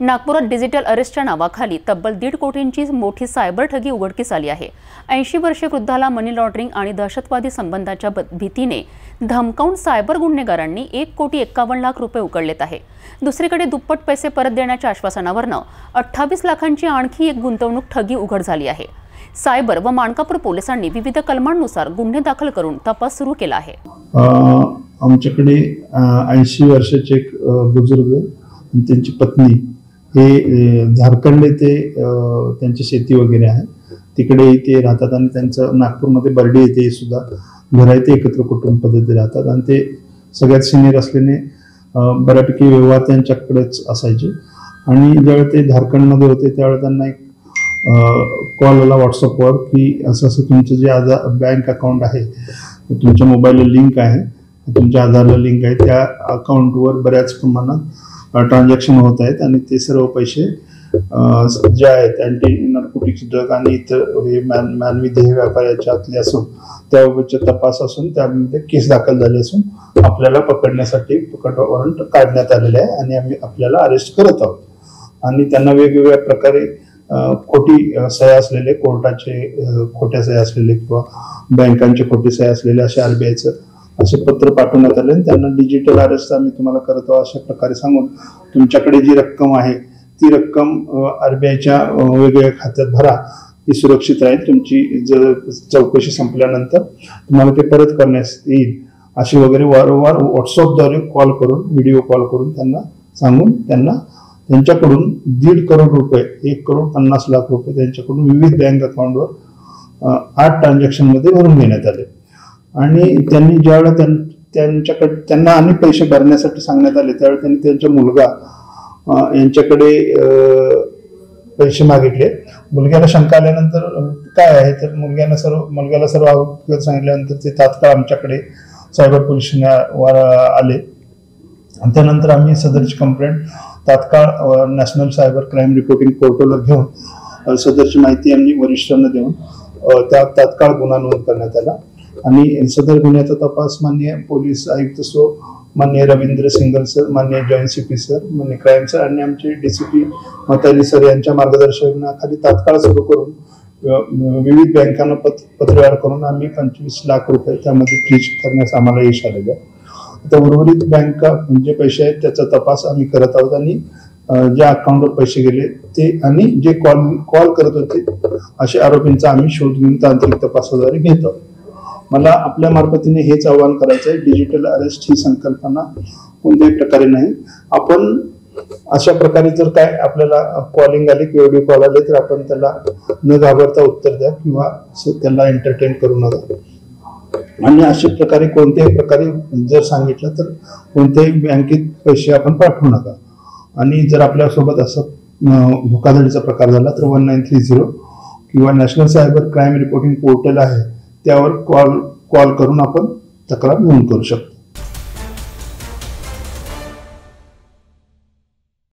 नागपुरात डिजिटल अरेस्टच्या नावाखाली तब्बल 1.5 कोटींची मोठी सायबर ठगी उघडकीस आली आहे। 80 वर्षीय वृद्धाला मनी लॉन्ड्रिंग आणि दहशतवादी संबंधाच्या भीतीने धमकावून सायबर गुन्हेगारांनी 1,51,00,000 रुपये उकळलेत आहे। दुसरीकडे दुप्पट पैसे परत देण्याच्या आश्वासनावरनं 28 लाखांची आणखी एक गुंतवणूक ठगी उघड झाली आहे। सायबर व मानकापूर पोलिसांनी विविध कलमांनुसार गुन्हे दाखल करून तपास सुरू केला आहे। आमच्याकडे 80 वर्षाचे एक बुजुर्ग आणि त्यांची पत्नी हे झारखंड येथे त्यांची शेती वगैरे आहे, तिकडे ते राहतात आणि त्यांचं नागपूरमध्ये बर्डी येथे सुद्धा घर आहे, ते एकत्र कुटुंब पद्धती राहतात आणि ते सगळ्यात सिनियर असल्याने बऱ्यापैकी व्यवहार त्यांच्याकडेच असायचे। आणि ज्यावेळी ते झारखंडमध्ये होते त्यावेळी त्यांना एक कॉल आला व्हॉट्सअपवर की असं असं तुमचं जे आधार बँक अकाउंट आहे, तुमच्या मोबाईलला लिंक आहे, तुमच्या आधारला लिंक आहे, त्या अकाउंटवर बऱ्याच प्रमाणात ट्रान्झॅक्शन होत आहेत आणि ते सर्व पैसे जे आहेत अँटी नार्कोटिक्स ड्रग आणि इतर हे मानवी देह व्यापाराच्यातले असून त्याबाबतचे तपास असून त्यामध्ये केस दाखल झाले असून आपल्याला पकडण्यासाठी पकड वॉरंट काढण्यात आलेले आहे आणि आम्ही आपल्याला अरेस्ट करत आहोत। आणि त्यांना वेगवेगळ्या प्रकारे खोटी सह्या असलेले, कोर्टाचे खोट्या सह्या असलेले किंवा बँकांचे खोटी सह्या असलेले असे RBIचं असे पत्र पाठवण्यात आले आणि त्यांना डिजिटल अरेस्ट आम्ही तुम्हाला करत आहोत अशा प्रकारे सांगून तुमच्याकडे जी रक्कम आहे ती रक्कम RBIच्या वेगवेगळ्या खात्यात भरा, ती सुरक्षित राहील, तुमची चौकशी संपल्यानंतर तुम्हाला ते परत करण्यास येईल असे वगैरे वारंवार व्हॉट्सअपद्वारे कॉल करून, व्हिडिओ कॉल करून त्यांना सांगून त्यांच्याकडून 1.5 करोड रुपये, 1,50,00,000 रुपये त्यांच्याकडून विविध बँक अकाउंटवर 8 ट्रान्झॅक्शनमध्ये भरून घेण्यात आले। आणि त्यांनी ज्यावेळेला त्यांना आणि पैसे भरण्यासाठी सांगण्यात आले त्यावेळी त्यांनी त्यांचा मुलगा यांच्याकडे पैसे मागितले। मुलग्याला शंका आल्यानंतर काय आहे तर मुलग्याला सर्व अवगत सांगितल्यानंतर ते तात्काळ आमच्याकडे सायबर पोलिसांवर आले आणि त्यानंतर आम्ही सदरची कंप्लेंट तात्काळ नॅशनल सायबर क्राईम रिपोर्टिंग पोर्टलवर घेऊन सदरची माहिती आम्ही वरिष्ठांना देऊन त्या तात्काळ गुन्हा नोंद करण्यात आला आणि सदर गुन्ह्याचा तपास माननीय पोलीस आयुक्त माननीय रवींद्र सिंगल सर, माननीय जॉईंट CP सर, माननीय क्राईम सर आणि आमचे DCP मताली सर यांच्या मार्गदर्शनाखाली तात्काळ सुरू करून विविध बँकांना पत्रव्यवहार करून आम्ही 25 लाख रुपये त्यामध्ये फ्रीज करण्यास आम्हाला यश आलेलं आहे। आता उर्वरित बँका जे पैसे आहेत त्याचा तपास आम्ही करत आहोत आणि ज्या अकाउंटवर पैसे गेले ते आणि जे कॉल करत होते अशा आरोपींचा आम्ही शोध घेऊन तांत्रिक तपासाद्वारे घेत आहोत। मला आपल्या मार्फतीने हेच आवाहन करायचं आहे, डिजिटल अरेस्ट ही संकल्पना कोणत्याही प्रकारे नाही। आपण अशा प्रकारे जर काय आपल्याला कॉलिंग आली किंवा व्हिडिओ कॉल आले तर आपण त्याला न घाबरता उत्तर द्या किंवा त्याला एंटरटेन करू नका। आणि अशा प्रकारे कोणत्याही प्रकारे जर सांगितलं तर कोणत्याही बँकेत पैसे आपण पाठवू नका। आणि जर आपल्यासोबत असं धोकाधडीचा प्रकार झाला तर 1930 किंवा national cyber crime reporting portal आहे त्यावर कॉल करून आपण तक्रार नोंद करू शकतो।